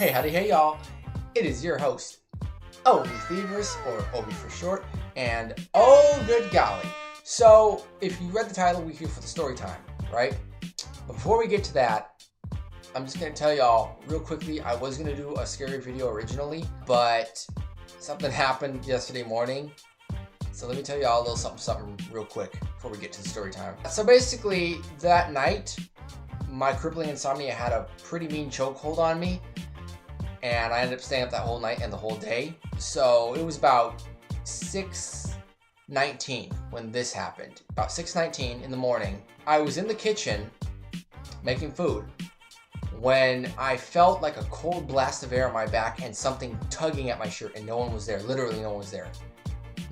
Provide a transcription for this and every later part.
Hey, howdy, hey y'all. It is your host, Obi Thievers, or Obi for short, and oh good golly. So, if you read the title, we're here for the story time, right? But before we get to that, I'm just gonna tell y'all real quickly, I was gonna do a scary video originally, but something happened yesterday morning. So let me tell y'all a little something real quick before we get to the story time. So basically, that night, my crippling insomnia had a pretty mean chokehold on me, and I ended up staying up that whole night and the whole day. So it was about 6:19 when this happened. About 6:19 in the morning, I was in the kitchen making food when I felt like a cold blast of air on my back and something tugging at my shirt, and no one was there. Literally no one was there.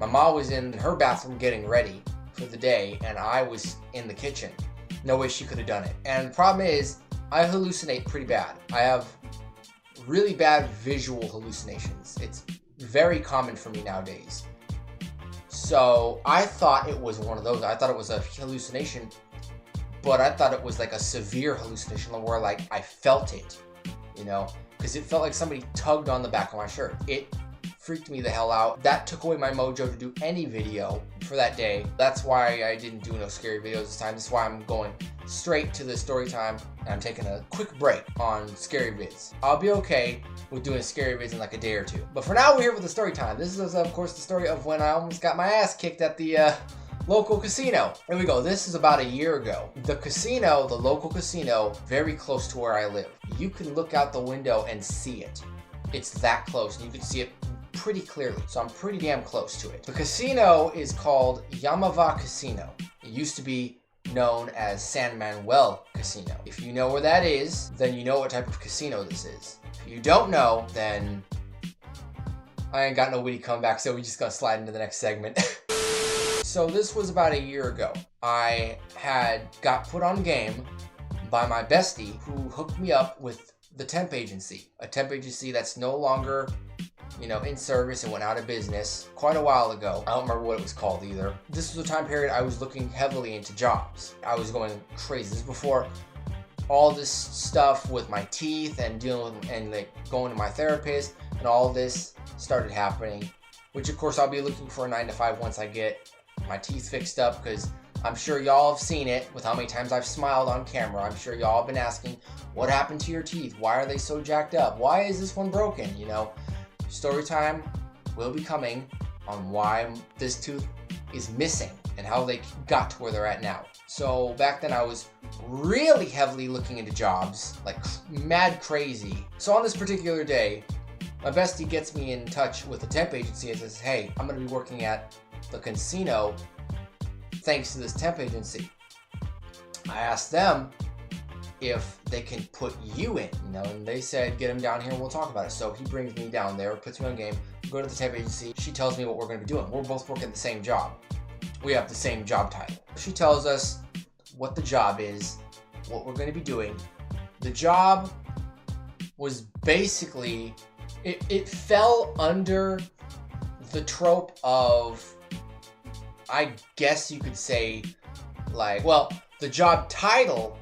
My mom was in her bathroom getting ready for the day, and I was in the kitchen. No way she could have done it. And the problem is, I hallucinate pretty bad. I have really bad visual hallucinations. It's very common for me nowadays. So I thought it was one of those. I thought it was a hallucination, but I thought it was like a severe hallucination where like I felt it, you know, because it felt like somebody tugged on the back of my shirt. It freaked me the hell out. That took away my mojo to do any video for that day. That's why I didn't do no scary videos this time. That's why I'm going straight to the story time, and I'm taking a quick break on scary vids. I'll be okay with doing scary vids in like a day or two. But for now, we're here with the story time. This is, of course, the story of when I almost got my ass kicked at the local casino. Here we go. This is about a year ago. The casino, the local casino, very close to where I live. You can look out the window and see it. It's that close, and you can see it pretty clearly, so I'm pretty damn close to it. The casino is called Yamava Casino. It used to be known as San Manuel Casino. If you know where that is, then you know what type of casino this is. If you don't know, then I ain't got no witty comeback, so we just gotta slide into the next segment. So this was about a year ago. I had got put on game by my bestie, who hooked me up with the temp agency. A temp agency that's no longer, you know, in service and went out of business quite a while ago. I don't remember what it was called either. This was a time period I was looking heavily into jobs. I was going crazy. This is before all this stuff with my teeth and dealing with and like going to my therapist and all this started happening, which of course I'll be looking for a 9-to-5 once I get my teeth fixed up, because I'm sure y'all have seen it with how many times I've smiled on camera. I'm sure y'all have been asking, what happened to your teeth? Why are they so jacked up? Why is this one broken? You know, story time will be coming on why this tooth is missing and how they got to where they're at now. So back then I was really heavily looking into jobs, like mad crazy. So on this particular day, my bestie gets me in touch with the temp agency and says, hey, I'm gonna be working at the casino thanks to this temp agency. I asked them if they can put you in, you know, and they said, get him down here and we'll talk about it. So he brings me down there, puts me on game, we go to the temp agency. She tells me what we're gonna be doing. We're both working the same job. We have the same job title. She tells us what the job is, what we're gonna be doing. The job was basically, it fell under the trope of, I guess you could say, like, well, the job title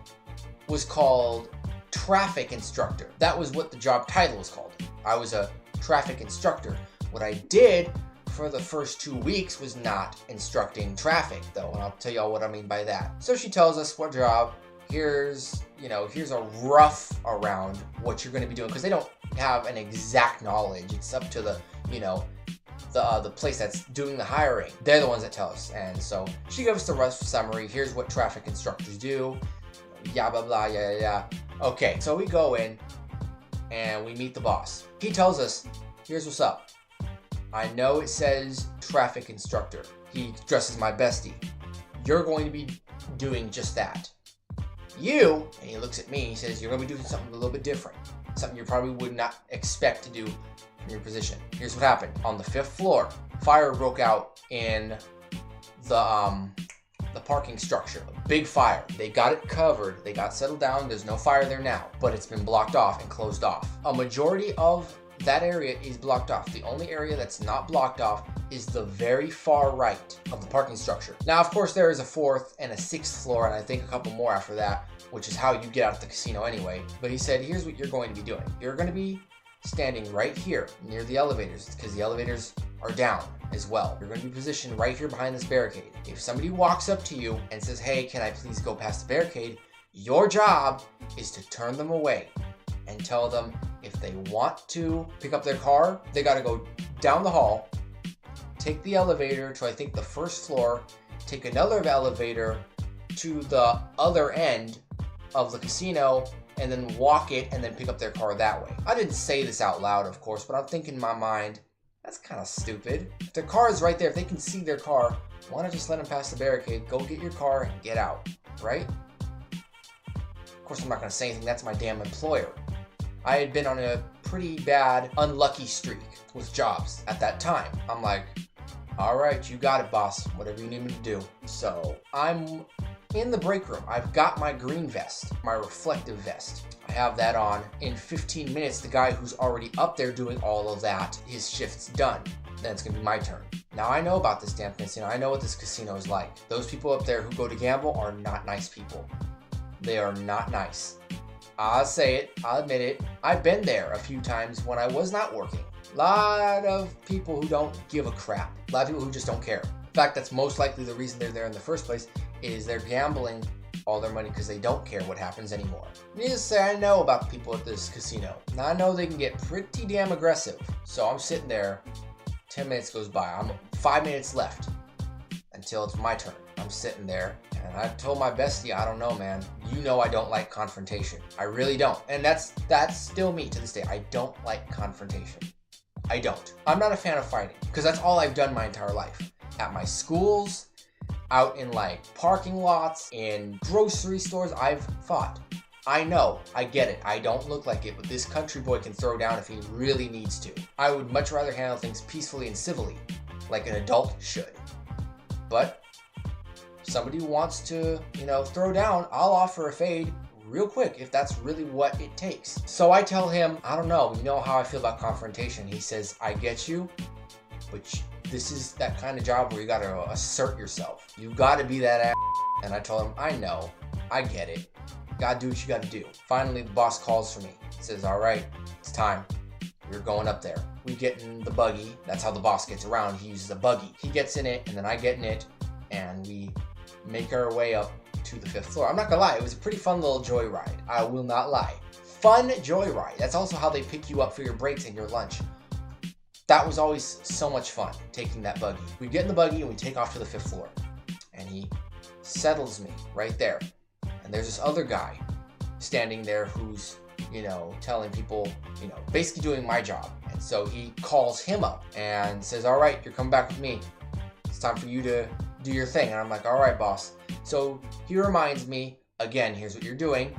was called traffic instructor. That was what the job title was called. I was a traffic instructor. What I did for the first 2 weeks was not instructing traffic, though, and I'll tell y'all what I mean by that. So she tells us what job. Here's a rough around what you're going to be doing, because they don't have an exact knowledge. It's up to the, you know, the place that's doing the hiring. They're the ones that tell us. And so she gives us the rough summary. Here's what traffic instructors do. Yeah, blah, blah, yeah. Okay, so we go in and we meet the boss. He tells us, here's what's up. I know it says traffic instructor. He addresses my bestie. You're going to be doing just that. You, and he looks at me, he says, you're going to be doing something a little bit different. Something you probably would not expect to do from your position. Here's what happened. On the 5th floor, fire broke out in the parking structure. A big fire. They got it covered. They got settled down. There's no fire there now, but it's been blocked off and closed off. A majority of that area is blocked off. The only area that's not blocked off is the very far right of the parking structure. Now, of course, there is a 4th and a 6th floor, and I think a couple more after that, which is how you get out of the casino anyway. But he said, here's what you're going to be doing. You're going to be standing right here near the elevators, because the elevators are down as well. You're going to be positioned right here behind this barricade. If somebody walks up to you and says, hey, can I please go past the barricade? Your job is to turn them away and tell them if they want to pick up their car, they got to go down the hall, take the elevator to, I think, the first floor, take another elevator to the other end of the casino, and then walk it and then pick up their car that way. I didn't say this out loud, of course, but I'm thinking in my mind, that's kind of stupid. If their car is right there, if they can see their car, why not just let them pass the barricade, go get your car and get out, right? Of course, I'm not going to say anything. That's my damn employer. I had been on a pretty bad, unlucky streak with jobs at that time. I'm like, all right, you got it, boss. Whatever you need me to do. So I'm in the break room. I've got my green vest, my reflective vest. I have that on. In 15 minutes, the guy who's already up there doing all of that, his shift's done. Then it's going to be my turn. Now I know about this damn casino. I know what this casino is like. Those people up there who go to gamble are not nice people. They are not nice. I'll say it. I'll admit it. I've been there a few times when I was not working. A lot of people who don't give a crap. A lot of people who just don't care. In fact, that's most likely the reason they're there in the first place, is they're gambling all their money because they don't care what happens anymore. Needless to say, I know about the people at this casino. Now I know they can get pretty damn aggressive. So I'm sitting there, 10 minutes goes by. I'm 5 minutes left until it's my turn. I'm sitting there and I told my bestie, I don't know, man. You know I don't like confrontation. I really don't. And that's still me to this day. I don't like confrontation. I don't. I'm not a fan of fighting because that's all I've done my entire life. At my schools, out in like parking lots, in grocery stores, I've fought. I know, I get it. I don't look like it, but this country boy can throw down if he really needs to. I would much rather handle things peacefully and civilly, like an adult should. But somebody wants to, throw down, I'll offer a fade real quick if that's really what it takes. So I tell him, I don't know, you know how I feel about confrontation. He says, I get you, but this is that kind of job where you gotta assert yourself. You gotta be that ass. And I told him, I know, I get it. Gotta do what you gotta do. Finally, the boss calls for me. He says, all right, it's time. You're going up there. We get in the buggy. That's how the boss gets around. He uses a buggy. He gets in it, and then I get in it, and we make our way up to the 5th floor. I'm not gonna lie, it was a pretty fun little joyride. I will not lie. Fun joyride. That's also how they pick you up for your breaks and your lunch. That was always so much fun, taking that buggy. We get in the buggy and we take off to the 5th floor. And he settles me right there. And there's this other guy standing there who's, telling people, basically doing my job. And so he calls him up and says, all right, you're coming back with me. It's time for you to do your thing. And I'm like, all right, boss. So he reminds me, again, here's what you're doing.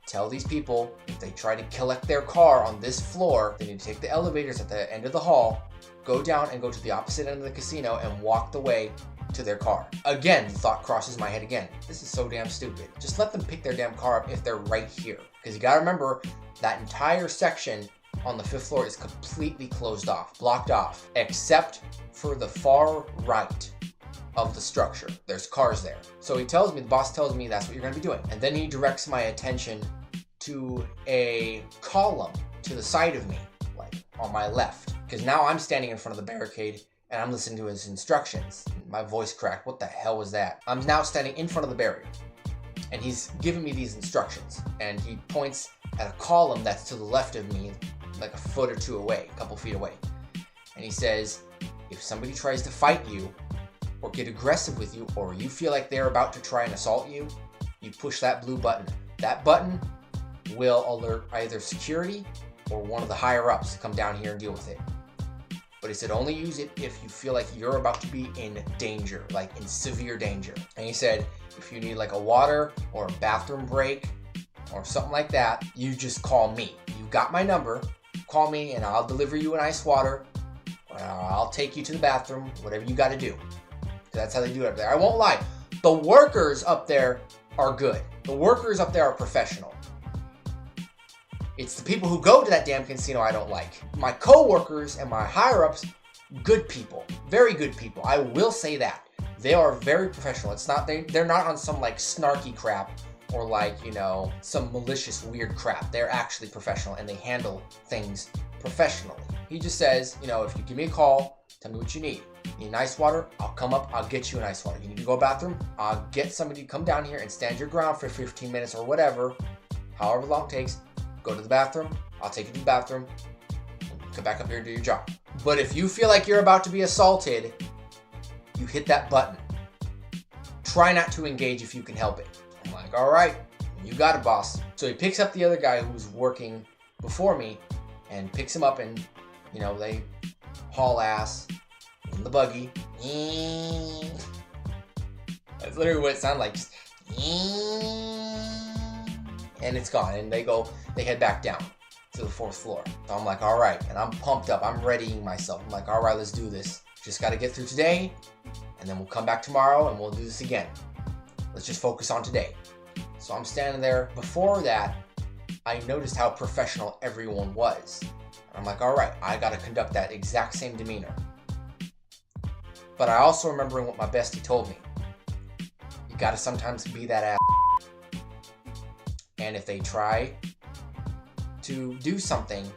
Tell these people if they try to collect their car on this floor, they need to take the elevators at the end of the hall, go down and go to the opposite end of the casino and walk the way to their car. Again, the thought crosses my head again. This is so damn stupid. Just let them pick their damn car up if they're right here. Because you gotta remember, that entire section on the 5th floor is completely closed off, blocked off, except for the far right of the structure. There's cars there. So the boss tells me that's what you're gonna be doing. And then he directs my attention to a column to the side of me, like on my left. Because now I'm standing in front of the barricade and I'm listening to his instructions. My voice cracked. What the hell was that? I'm now standing in front of the barrier and he's giving me these instructions. And he points at a column that's to the left of me, like a foot or two away, a couple feet away. And he says, if somebody tries to fight you or get aggressive with you, or you feel like they're about to try and assault you, you push that blue button. That button will alert either security or one of the higher ups to come down here and deal with it. But he said only use it if you feel like you're about to be in danger, like in severe danger. And he said if you need like a water or a bathroom break or something like that, you just call me. You got my number, call me and I'll deliver you an ice water. I'll take you to the bathroom, whatever you got to do. That's how they do it up there. I won't lie. The workers up there are good. The workers up there are professional. It's the people who go to that damn casino I don't like. My co-workers and my higher-ups, good people. Very good people. I will say that. They are very professional. It's not they're not on some like snarky crap or like, you know, some malicious weird crap. They're actually professional and they handle things professionally. He just says, you know, if you give me a call, tell me what you need. You need ice water? I'll come up, I'll get you an ice water. You need to go to the bathroom? I'll get somebody to come down here and stand your ground for 15 minutes or whatever, however long it takes. Go to the bathroom, I'll take you to the bathroom, come back up here and do your job. But if you feel like you're about to be assaulted, you hit that button. Try not to engage if you can help it. I'm like, all right, you got it, boss. So he picks up the other guy who was working before me and picks him up, and, you know, they haul ass in the buggy. That's literally what it sounded like. Just, and it's gone. And they head back down to the 4th floor. So I'm like, all right. And I'm pumped up. I'm readying myself. I'm like, all right, let's do this. Just got to get through today. And then we'll come back tomorrow and we'll do this again. Let's just focus on today. So I'm standing there. Before that, I noticed how professional everyone was. And I'm like, all right, I got to conduct that exact same demeanor. But I also remembering what my bestie told me. You got to sometimes be that ass. And if they try to do something,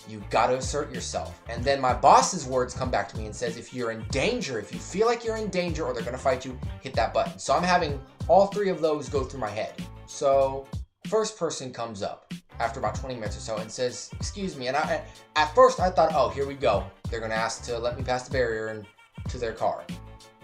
you got to assert yourself. And then my boss's words come back to me and says, if you're in danger, if you feel like you're in danger or they're going to fight you, hit that button. So I'm having all 3 of those go through my head. So first person comes up after about 20 minutes or so and says, excuse me. And at first I thought, oh, here we go. They're going to ask to let me pass the barrier and to their car.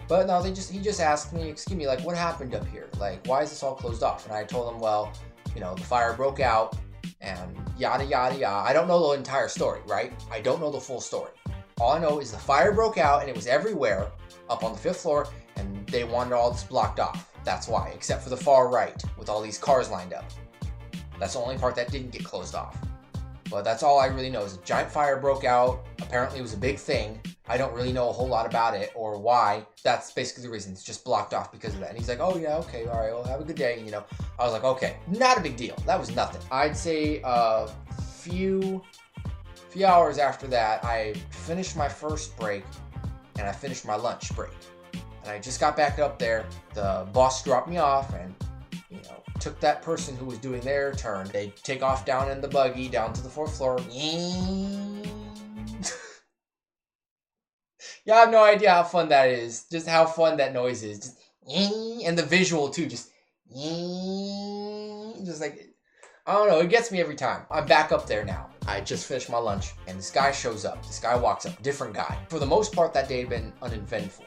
But no, he just asked me, excuse me, like, what happened up here? Like, why is this all closed off? And I told him, well, you know, the fire broke out and yada, yada, yada. I don't know the entire story, right? I don't know the full story. All I know is the fire broke out and it was everywhere up on the 5th floor and they wanted all this blocked off. That's why, except for the far right with all these cars lined up. That's the only part that didn't get closed off. But that's all I really know is a giant fire broke out. Apparently it was a big thing. I don't really know a whole lot about it or why. That's basically the reason. It's just blocked off because of that. And he's like, oh yeah, okay, all right, well, have a good day. And, you know, I was like, okay, not a big deal. That was nothing. I'd say a few hours after that, I finished my first break and I finished my lunch break. And I just got back up there. The boss dropped me off and, you know, took that person who was doing their turn. They take off down in the buggy, down to the 4th floor. Yeah, I have no idea how fun that is. Just how fun that noise is. Just, and the visual too. Just like, I don't know. It gets me every time. I'm back up there now. I just finished my lunch and this guy shows up. This guy walks up. Different guy. For the most part, that day had been uneventful.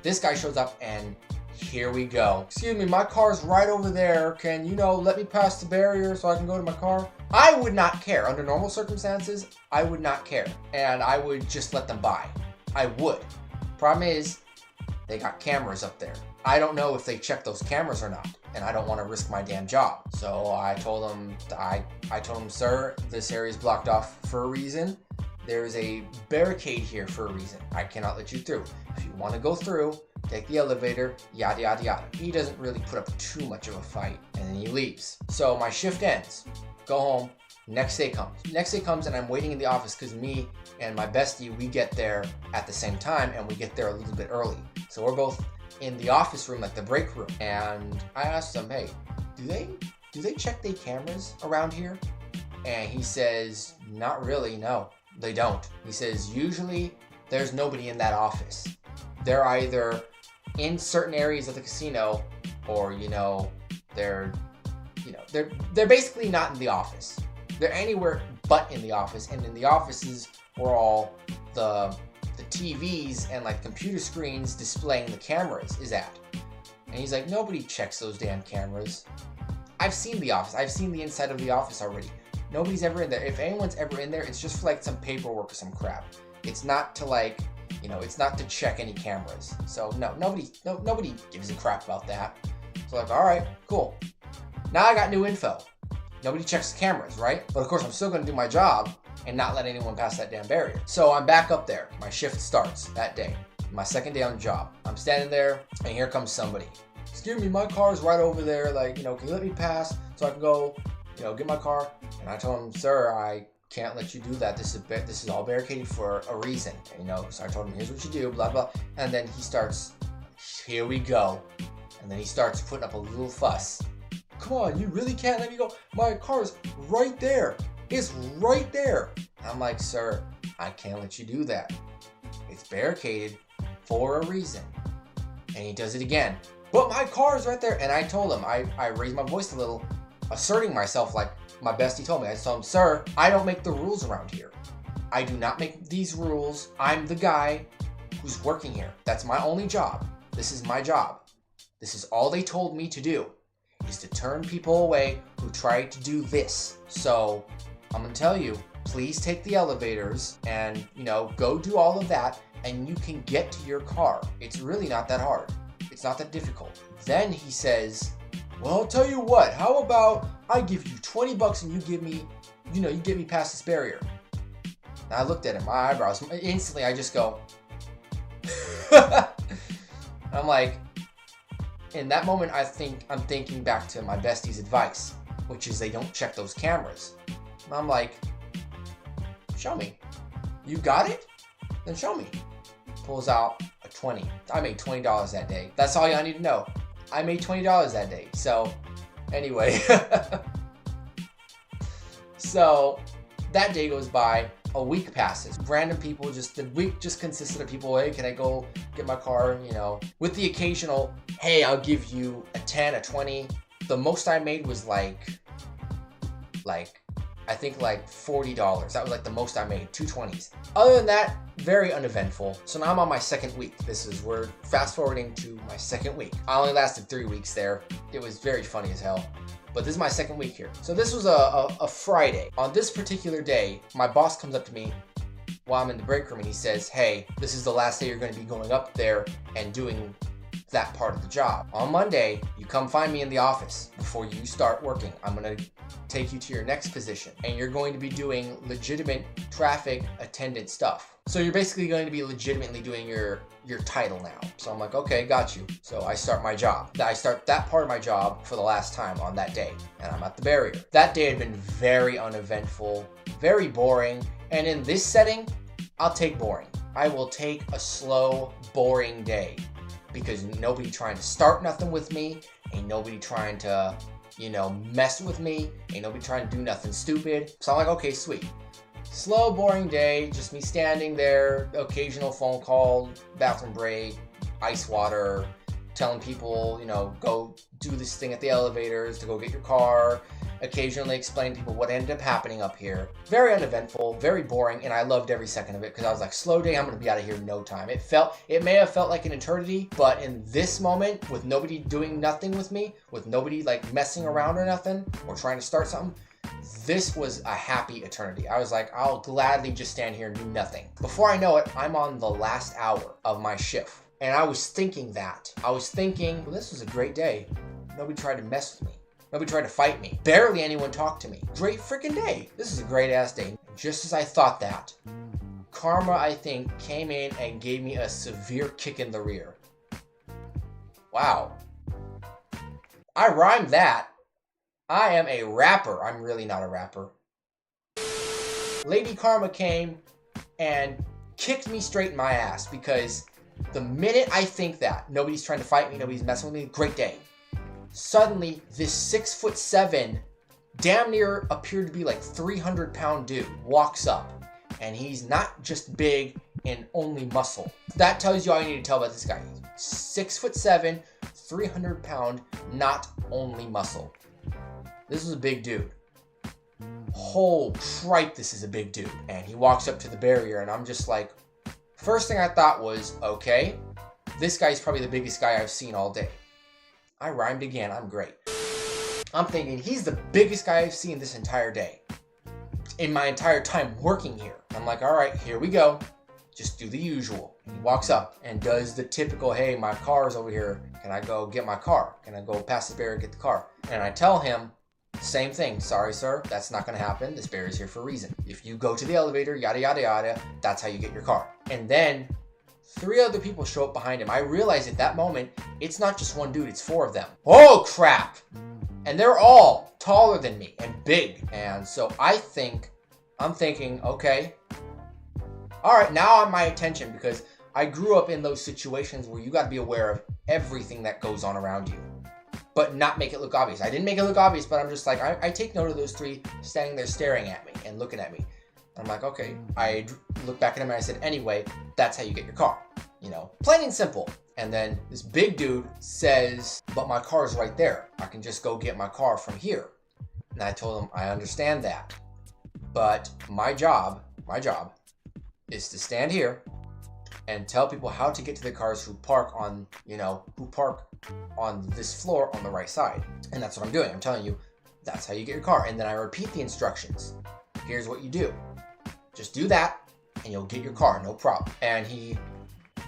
This guy shows up and here we go. Excuse me, my car's right over there. Can you know, let me pass the barrier so I can go to my car? I would not care. Under normal circumstances, I would not care. And I would just let them by. I would. Problem is, they got cameras up there. I don't know if they check those cameras or not, and I don't want to risk my damn job. So I told him, sir, this area is blocked off for a reason. There's a barricade here for a reason. I cannot let you through. If you want to go through, take the elevator, yada, yada, yada. He doesn't really put up too much of a fight, and then he leaves. So my shift ends. Go home. Next day comes and I'm waiting in the office because me and my bestie, we get there at the same time and we get there a little bit early. So we're both in the office room, like the break room. And I asked him, hey, do they check the cameras around here? And he says, not really, no, they don't. He says, usually there's nobody in that office. They're either in certain areas of the casino or, you know, they're basically not in the office. They're anywhere but in the office, and in the offices where all the TVs and like computer screens displaying the cameras is at. And he's like, nobody checks those damn cameras. I've seen the office. I've seen the inside of the office already. Nobody's ever in there. If anyone's ever in there, it's just for like some paperwork or some crap. It's not to like, you know, it's not to check any cameras. So no, nobody gives a crap about that. So like, all right, cool. Now I got new info. Nobody checks the cameras, right? But of course, I'm still gonna do my job and not let anyone pass that damn barrier. So I'm back up there. My shift starts that day. My second day on the job. I'm standing there and here comes somebody. Excuse me, my car's right over there. Like, you know, can you let me pass so I can go, you know, get my car? And I told him, sir, I can't let you do that. This is all barricaded for a reason, you know? So I told him, here's what you do, blah, blah. And then he starts, here we go. And then he starts putting up a little fuss. come on, you really can't let me go? My car's right there. It's right there. I'm like, sir, I can't let you do that. It's barricaded for a reason. And he does it again. But my car is right there. And I told him, I raised my voice a little, asserting myself like my bestie told me. I told him, sir, I don't make the rules around here. I do not make these rules. I'm the guy who's working here. That's my only job. This is my job. This is all they told me to do, is to turn people away who try to do this. So I'm gonna tell you, please take the elevators and, go do all of that, and you can get to your car. It's really not that hard. It's not that difficult. Then he says, well, I'll tell you what, how about I give you $20 and you get me past this barrier. And I looked at him, my eyebrows, instantly I just go, I'm like, in that moment, I'm thinking back to my bestie's advice, which is they don't check those cameras. And I'm like, show me. You got it? Then show me. Pulls out a 20. I made $20 that day. That's all y'all need to know. I made $20 that day. So, anyway. So, that day goes by. A week passes. Random people, the week just consisted of people, hey, can I go get my car? With the occasional, hey, I'll give you a 10, a 20. The most I made was I think $40. That was the most I made, 2 20s. Other than that, very uneventful. So now I'm on my second week. We're fast forwarding to my second week. I only lasted 3 weeks there. It was very funny as hell. But this is my second week here. So this was a Friday. On this particular day, my boss comes up to me while I'm in the break room and he says, hey, this is the last day you're going to be going up there and doing that part of the job. On Monday, you come find me in the office before you start working. I'm going to take you to your next position and you're going to be doing legitimate traffic attendant stuff. So you're basically going to be legitimately doing your title now. So I'm like, okay, got you. So I start my job. I start that part of my job for the last time on that day, and I'm at the barrier. That day had been very uneventful, very boring, and in this setting, I'll take boring. I will take a slow, boring day because nobody trying to start nothing with me, ain't nobody trying to, mess with me, ain't nobody trying to do nothing stupid. So I'm like, okay, sweet. Slow, boring day, just me standing there, occasional phone call, bathroom break, ice water, telling people, go do this thing at the elevators to go get your car, occasionally explain to people what ended up happening up here. Very uneventful, very boring, and I loved every second of it because I was like, slow day, I'm going to be out of here in no time. It may have felt like an eternity, but in this moment, with nobody doing nothing with me, with nobody messing around or nothing, or trying to start something, this was a happy eternity. I was like, I'll gladly just stand here and do nothing. Before I know it, I'm on the last hour of my shift. And I was thinking well, this was a great day. Nobody tried to mess with me. Nobody tried to fight me. Barely anyone talked to me. Great freaking day. This is a great ass day. Just as I thought that, karma, I think, came in and gave me a severe kick in the rear. Wow. I rhymed that. I am a rapper. I'm really not a rapper. Lady Karma came and kicked me straight in my ass because the minute I think that nobody's trying to fight me, nobody's messing with me, great day. Suddenly, this 6'7", damn near appeared to be 300-pound dude walks up, and he's not just big and only muscle. That tells you all you need to tell about this guy. 6'7", 300-pound, not only muscle. This is a big dude. Oh, tripe, this is a big dude. And he walks up to the barrier, and I'm just like, first thing I thought was, okay, this guy's probably the biggest guy I've seen all day. I rhymed again, I'm great. I'm thinking, he's the biggest guy I've seen this entire day. In my entire time working here. I'm like, all right, here we go. Just do the usual. He walks up and does the typical, hey, my car's over here. Can I go get my car? Can I go past the barrier and get the car? And I tell him, same thing. Sorry, sir. That's not going to happen. This barrier's here for a reason. If you go to the elevator, yada, yada, yada, that's how you get your car. And then 3 other people show up behind him. I realize at that moment, it's not just one dude, it's 4 of them. Oh, crap. And they're all taller than me and big. And so I'm thinking, okay, all right, now I'm my attention because I grew up in those situations where you got to be aware of everything that goes on around you. but not make it look obvious. I didn't make it look obvious, but I'm just like, I take note of those three standing there staring at me and looking at me. I'm like, okay. I looked back at him and I said, anyway, that's how you get your car. Plain and simple. And then this big dude says, but my car's right there. I can just go get my car from here. And I told him, I understand that. But my job is to stand here and tell people how to get to their cars who park on this floor on the right side. And that's what I'm doing. I'm telling you, that's how you get your car. And then I repeat the instructions. Here's what you do. Just do that and you'll get your car, no problem. And he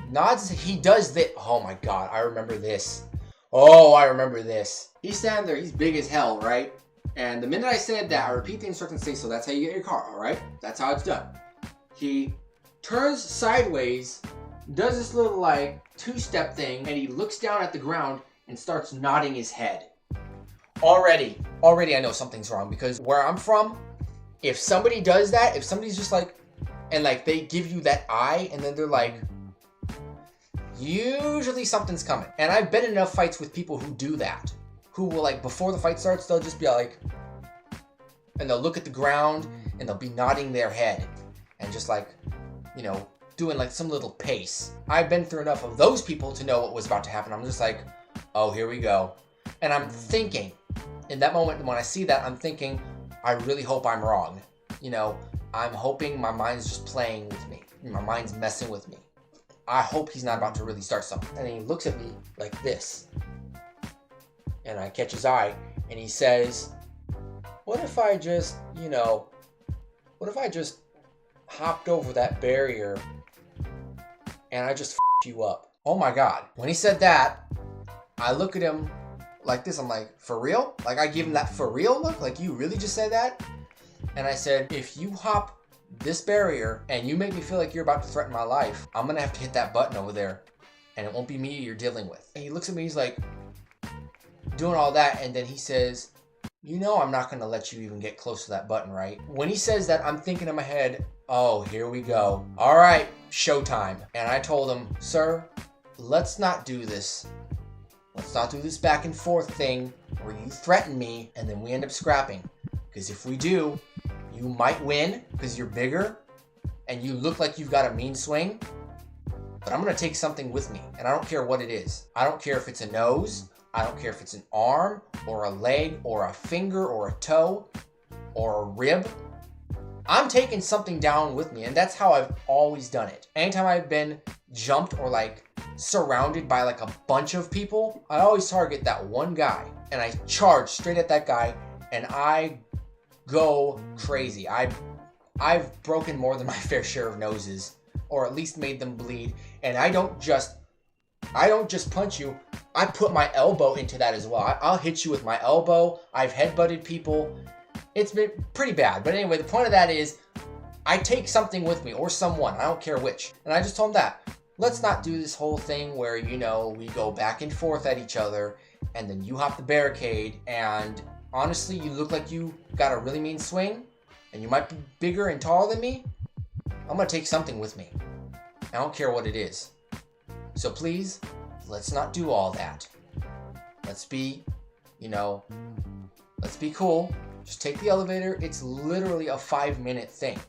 nods, he does this. Oh my God, I remember this. Oh, I remember this. He's standing there, he's big as hell, right? And the minute I said that, I repeat the instructions, say, so that's how you get your car, all right? That's how it's done. He turns sideways, does this little like two-step thing, and he looks down at the ground and starts nodding his head. Already I know something's wrong, because where I'm from, if somebody does that, if somebody's just like, and like they give you that eye and then they're like, usually something's coming. And I've been in enough fights with people who do that, who will like, before the fight starts, they'll just be like, and they'll look at the ground and they'll be nodding their head and just like, doing like some little pace. I've been through enough of those people to know what was about to happen. I'm just like, oh, here we go. And I'm thinking, in that moment when I see that, I'm thinking, I really hope I'm wrong. I'm hoping my mind's just playing with me. My mind's messing with me. I hope he's not about to really start something. And he looks at me like this. And I catch his eye and he says, what if I just, hopped over that barrier and I just f***ed you up? Oh my God. When he said that, I look at him like this. I'm like, for real? Like I give him that for real look? Like you really just said that? And I said, if you hop this barrier and you make me feel like you're about to threaten my life, I'm gonna have to hit that button over there and it won't be me you're dealing with. And he looks at me, he's like doing all that, and then he says, I'm not gonna let you even get close to that button, right? When he says that, I'm thinking in my head, oh, here we go. All right, showtime. And I told him, sir, let's not do this. Let's not do this back and forth thing where you threaten me and then we end up scrapping. Because if we do, you might win because you're bigger and you look like you've got a mean swing. But I'm going to take something with me, and I don't care what it is. I don't care if it's a nose. I don't care if it's an arm or a leg or a finger or a toe or a rib. I'm taking something down with me, and that's how I've always done it. Anytime I've been jumped or like surrounded by like a bunch of people, I always target that one guy and I charge straight at that guy and I go crazy. I've broken more than my fair share of noses, or at least made them bleed. And I don't just punch you. I put my elbow into that as well. I'll hit you with my elbow. I've headbutted people. It's been pretty bad. But anyway, the point of that is I take something with me, or someone. I don't care which. And I just told him that. Let's not do this whole thing where, we go back and forth at each other and then you hop the barricade and honestly, you look like you got a really mean swing and you might be bigger and taller than me. I'm going to take something with me. I don't care what it is. So please, let's not do all that. Let's be, let's be cool. Just take the elevator. It's literally a 5-minute thing.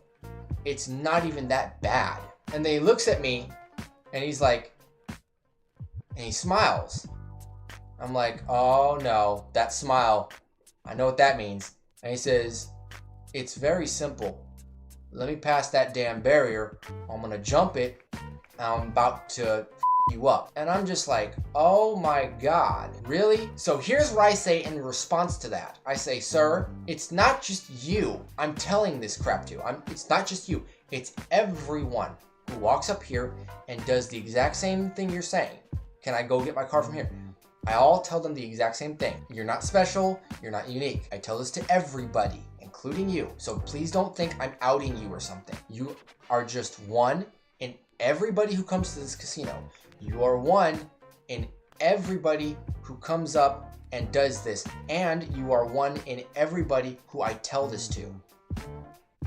It's not even that bad. And then he looks at me and he's like, and he smiles. I'm like, oh no, that smile. I know what that means. And he says, it's very simple. Let me pass that damn barrier. I'm gonna jump it. I'm about to f*** you up. And I'm just like, oh my God, really? So here's what I say in response to that. I say, sir, it's not just you I'm telling this crap to. It's not just you. It's everyone who walks up here and does the exact same thing you're saying. Can I go get my car from here? I'll tell them the exact same thing. You're not special. You're not unique. I tell this to everybody, including you. So please don't think I'm outing you or something. You are just one in everybody who comes to this casino. You are one in everybody who comes up and does this. And you are one in everybody who I tell this to.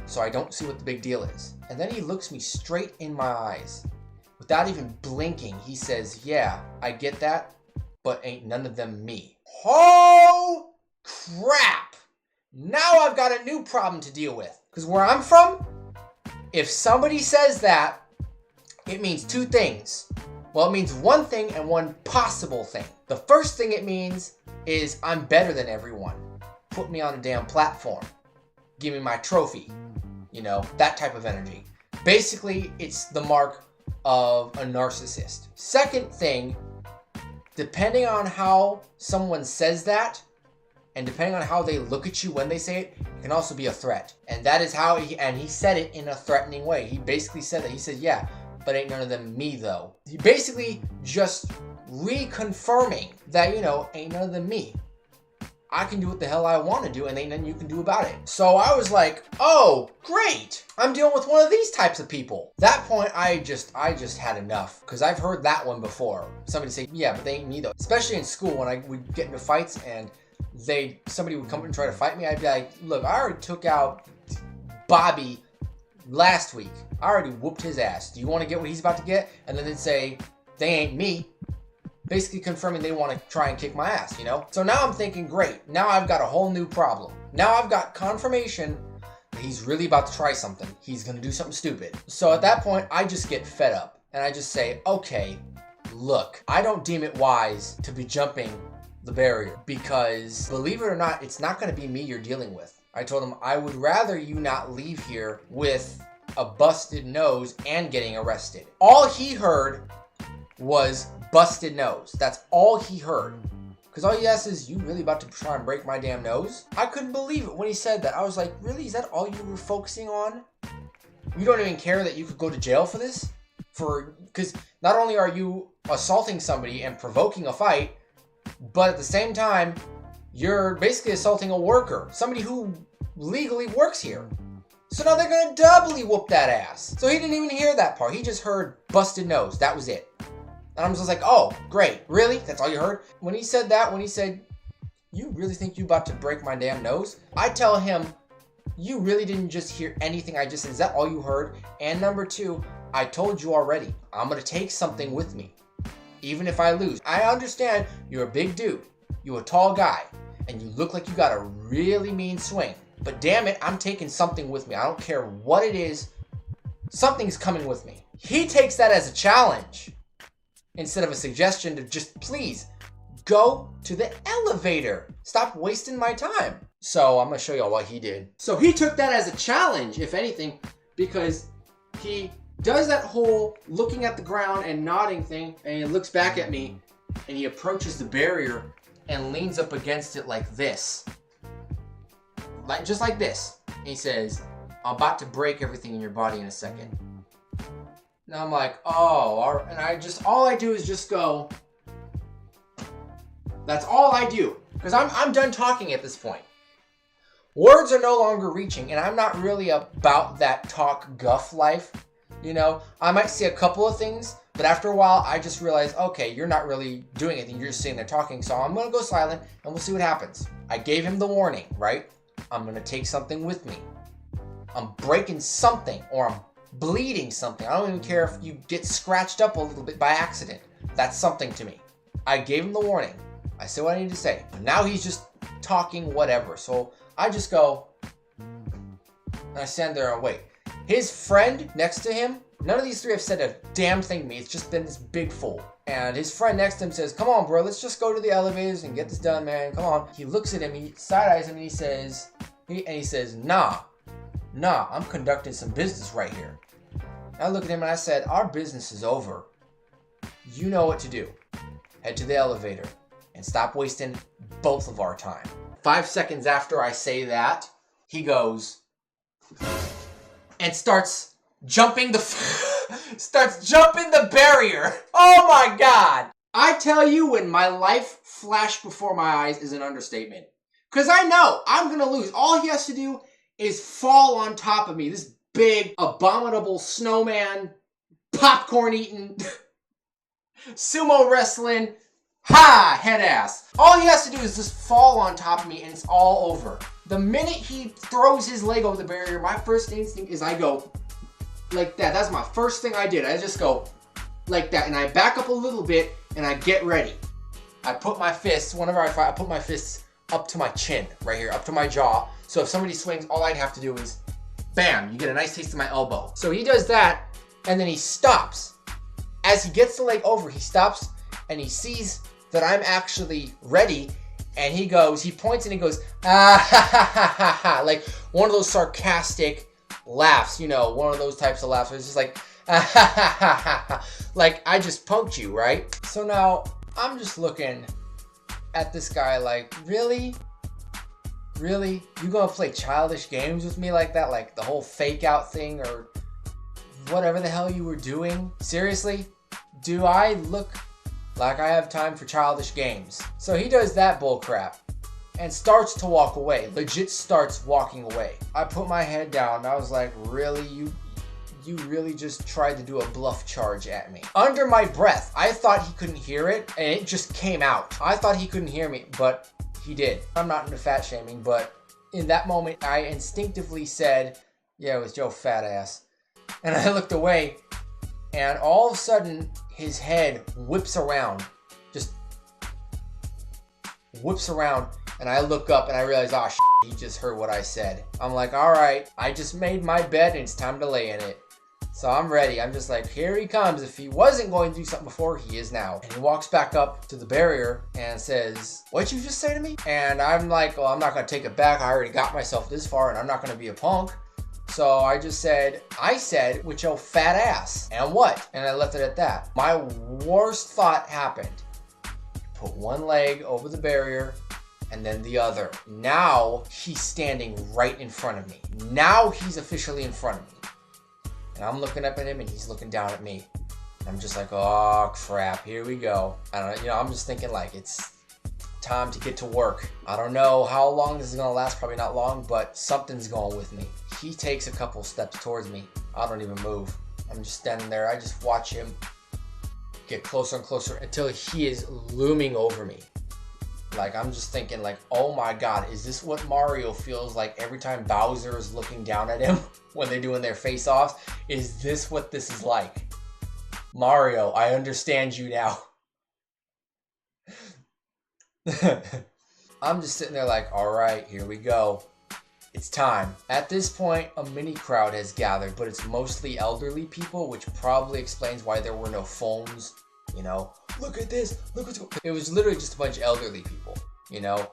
So I don't see what the big deal is. And then he looks me straight in my eyes. Without even blinking, he says, yeah, I get that. but ain't none of them me. Oh, crap. Now I've got a new problem to deal with. Because where I'm from, if somebody says that, it means two things. Well, it means one thing and one possible thing. The first thing it means is I'm better than everyone. Put me on a damn platform. Give me my trophy. You know, that type of energy. Basically, it's the mark of a narcissist. Second thing, depending on how someone says that, and depending on how they look at you when they say it, it can also be a threat. And that is how he said it in a threatening way. He basically said that. He said, yeah, but ain't none of them me though. He basically just reconfirming that, you know, ain't none of them me. I can do what the hell I want to do and ain't nothing you can do about it. So I was like, oh, great. I'm dealing with one of these types of people. That point, I just had enough. Because I've heard that one before. Somebody say, yeah, but they ain't me though. Especially in school when I would get into fights and somebody would come and try to fight me. I'd be like, look, I already took out Bobby last week. I already whooped his ass. Do you want to get what he's about to get? And then they'd say, they ain't me. Basically confirming they want to try and kick my ass, you know? So now I'm thinking, great, now I've got a whole new problem. Now I've got confirmation that he's really about to try something. He's going to do something stupid. So at that point, I just get fed up. And I just say, okay, look, I don't deem it wise to be jumping the barrier. Because, believe it or not, it's not going to be me you're dealing with. I told him, I would rather you not leave here with a busted nose and getting arrested. All he heard was busted nose. That's all he heard. Because all he asked is, you really about to try and break my damn nose? I couldn't believe it when he said that. I was like, really? Is that all you were focusing on? You don't even care that you could go to jail for this? Because not only are you assaulting somebody and provoking a fight, but at the same time, you're basically assaulting a worker. Somebody who legally works here. So now they're going to doubly whoop that ass. So he didn't even hear that part. He just heard busted nose. That was it. And I'm just like, oh, great. Really? That's all you heard? When he said that, when he said, you really think you about to break my damn nose? I tell him, you really didn't just hear anything I just said. Is that all you heard? And number two, I told you already, I'm going to take something with me. Even if I lose. I understand you're a big dude. You're a tall guy. And you look like you got a really mean swing. But damn it, I'm taking something with me. I don't care what it is. Something's coming with me. He takes that as a challenge. Instead of a suggestion to just please go to the elevator. Stop wasting my time. So I'm going to show y'all what he did. So he took that as a challenge, if anything, because he does that whole looking at the ground and nodding thing, and he looks back at me, and he approaches the barrier and leans up against it like this. Just like this. And he says, I'm about to break everything in your body in a second. Now I'm like, oh, and all I do is just go. That's all I do. Because I'm done talking at this point. Words are no longer reaching, and I'm not really about that talk guff life. You know, I might say a couple of things, but after a while, I just realize, okay, you're not really doing anything. You're just sitting there talking, so I'm going to go silent, and we'll see what happens. I gave him the warning, right? I'm going to take something with me. I'm breaking something, or I'm bleeding something. I don't even care if you get scratched up a little bit by accident. That's something to me. I gave him the warning. I said what I need to say. Now he's just talking whatever. So I just go, and I stand there and wait. His friend next to him, none of these three have said a damn thing to me. It's just been this big fool. And his friend next to him says, come on, bro, let's just go to the elevators and get this done, man. Come on. He looks at him, he side-eyes him, and he says, nah, I'm conducting some business right here. I look at him and I said, our business is over. You know what to do. Head to the elevator and stop wasting both of our time. 5 seconds after I say that, he goes and starts jumping the barrier. Oh my God. I tell you, when my life flashed before my eyes is an understatement. Because I know I'm going to lose. All he has to do is fall on top of me. This big, abominable snowman, popcorn eating, sumo wrestling, head ass. All he has to do is just fall on top of me and it's all over. The minute he throws his leg over the barrier, my first instinct is I go like that. That's my first thing I did. I just go like that and I back up a little bit and I get ready. I put my fists, whenever I fight, I put my fists up to my chin, right here, up to my jaw. So if somebody swings, all I'd have to do is, bam, you get a nice taste of my elbow. So he does that, and then he stops. As he gets the leg over, he stops, and he sees that I'm actually ready, and he points and he goes, ah, ha, ha, ha, ha, ha, like one of those sarcastic laughs, you know, one of those types of laughs where it's just like, ah, ha, ha, ha, ha, ha, like I just punked you, right? So now I'm just looking at this guy like, really? Really? You gonna play childish games with me like that? Like the whole fake out thing or whatever the hell you were doing? Seriously? Do I look like I have time for childish games? So he does that bull crap and starts to walk away. Legit starts walking away. I put my head down and I was like, really? You really just tried to do a bluff charge at me. Under my breath, I thought he couldn't hear it and it just came out. I thought he couldn't hear me, but he did. I'm not into fat shaming, but in that moment, I instinctively said, yeah, it was Joe fat ass. And I looked away and all of a sudden his head whips around, just whips around. And I look up and I realize, oh, he just heard what I said. I'm like, all right, I just made my bed and it's time to lay in it. So I'm ready. I'm just like, here he comes. If he wasn't going to do something before, he is now. And he walks back up to the barrier and says, what'd you just say to me? And I'm like, well, I'm not going to take it back. I already got myself this far and I'm not going to be a punk. So I just said, with your fat ass. And what? And I left it at that. My worst thought happened. Put one leg over the barrier and then the other. Now he's standing right in front of me. Now he's officially in front of me. And I'm looking up at him and he's looking down at me. And I'm just like, oh crap, here we go. I don't know, you know, I'm just thinking like it's time to get to work. I don't know how long this is gonna last, probably not long, but something's going with me. He takes a couple steps towards me. I don't even move. I'm just standing there. I just watch him get closer and closer until he is looming over me. Like, I'm just thinking like, oh my God, is this what Mario feels like every time Bowser is looking down at him when they're doing their face-offs? Is this what this is like? Mario, I understand you now. I'm just sitting there like, all right, here we go. It's time. At this point, a mini crowd has gathered, but it's mostly elderly people, which probably explains why there were no phones. You know, look at this, look what's going on. It was literally just a bunch of elderly people, you know,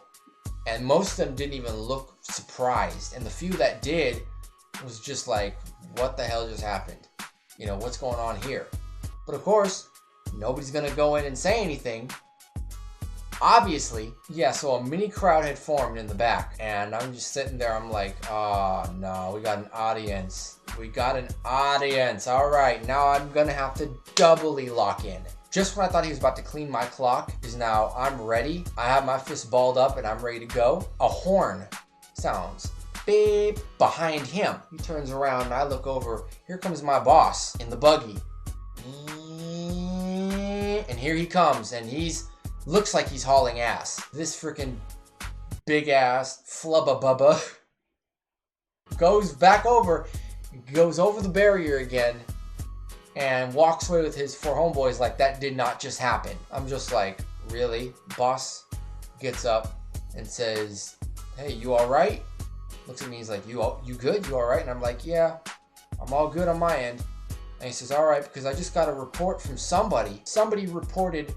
and most of them didn't even look surprised. And the few that did was just like, what the hell just happened? You know, what's going on here? But of course, nobody's going to go in and say anything. Obviously, yeah, so a mini crowd had formed in the back and I'm just sitting there. I'm like, oh no, we got an audience. We got an audience. All right, now I'm going to have to doubly lock in. Just when I thought he was about to clean my clock is now I'm ready. I have my fist balled up and I'm ready to go. A horn sounds beep behind him. He turns around and I look over. Here comes my boss in the buggy. And here he comes and looks like he's hauling ass. This freaking big ass flubba bubba goes over the barrier again and walks away with his 4 homeboys like that did not just happen. I'm just like, really? Boss gets up and says, hey, you all right? Looks at me, he's like, you good? You all right? And I'm like, yeah, I'm all good on my end. And he says, all right, because I just got a report from somebody. Somebody reported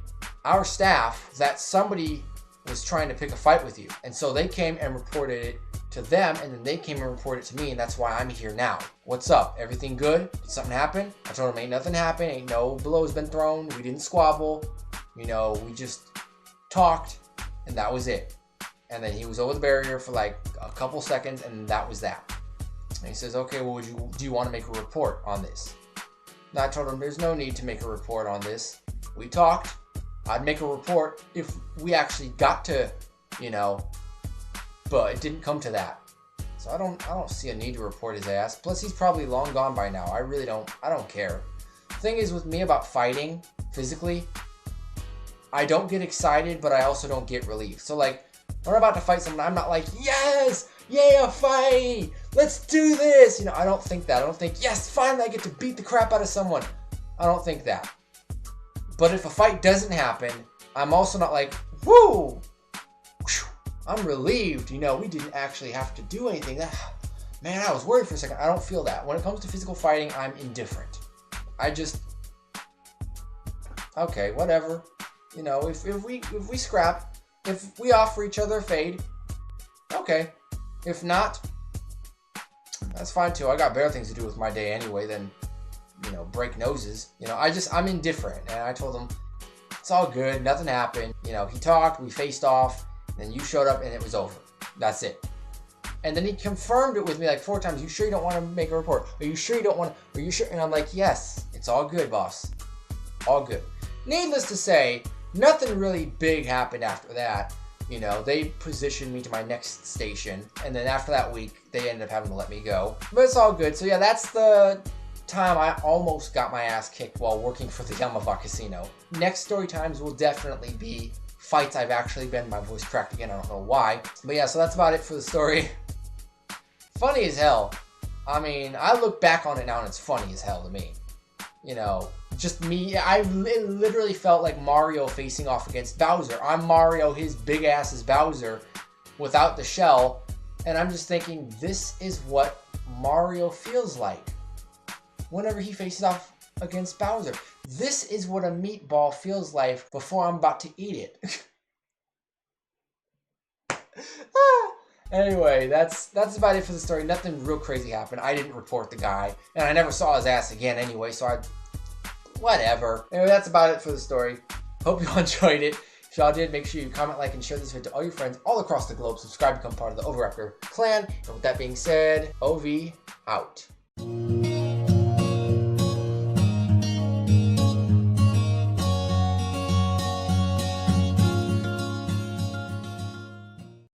our staff that somebody was trying to pick a fight with you. And so they came and reported it to them, and then they came and reported it to me, and that's why I'm here now. What's up? Everything good? Did something happen? I told him ain't nothing happened, ain't no blows been thrown, we didn't squabble, you know, we just talked, and that was it. And then he was over the barrier for like a couple seconds, and that was that. And he says, okay, well, do you want to make a report on this? And I told him there's no need to make a report on this. We talked. I'd make a report if we actually got to, you know, but it didn't come to that. So I don't see a need to report his ass. Plus he's probably long gone by now. I don't care. The thing is with me about fighting physically, I don't get excited, but I also don't get relief. So like when I'm about to fight someone, I'm not like, yes, yeah, fight, let's do this. You know, I don't think that. I don't think, yes, finally I get to beat the crap out of someone. I don't think that. But if a fight doesn't happen, I'm also not like, Woo! I'm relieved, you know, we didn't actually have to do anything. Man, I was worried for a second. I don't feel that. When it comes to physical fighting, I'm indifferent. I just, okay, whatever. You know, if we scrap, if we offer each other a fade, okay. If not, that's fine too. I got better things to do with my day anyway than, you know, break noses. You know, I'm indifferent. And I told him, it's all good, nothing happened. You know, he talked, we faced off, and then you showed up and it was over. That's it. And then he confirmed it with me like 4 times. You sure you don't want to make a report? Are you sure you don't want to? Are you sure? And I'm like, yes, it's all good, boss. All good. Needless to say, nothing really big happened after that. You know, they positioned me to my next station. And then after that week, they ended up having to let me go. But it's all good. So yeah, that's the time I almost got my ass kicked while working for the Yamava Casino. Next story times will definitely be fights I've actually been. My voice cracked again. I don't know why. But yeah, so that's about it for the story. Funny as hell. I mean, I look back on it now and it's funny as hell to me. You know, just me. It literally felt like Mario facing off against Bowser. I'm Mario, his big ass is Bowser without the shell. And I'm just thinking, this is what Mario feels like whenever he faces off against Bowser. This is what a meatball feels like before I'm about to eat it. Anyway, that's about it for the story. Nothing real crazy happened. I didn't report the guy, and I never saw his ass again anyway, so whatever. Anyway, that's about it for the story. Hope you all enjoyed it. If y'all did, make sure you comment, like, and share this video to all your friends all across the globe. Subscribe, become part of the Overraptor clan. And with that being said, OV out.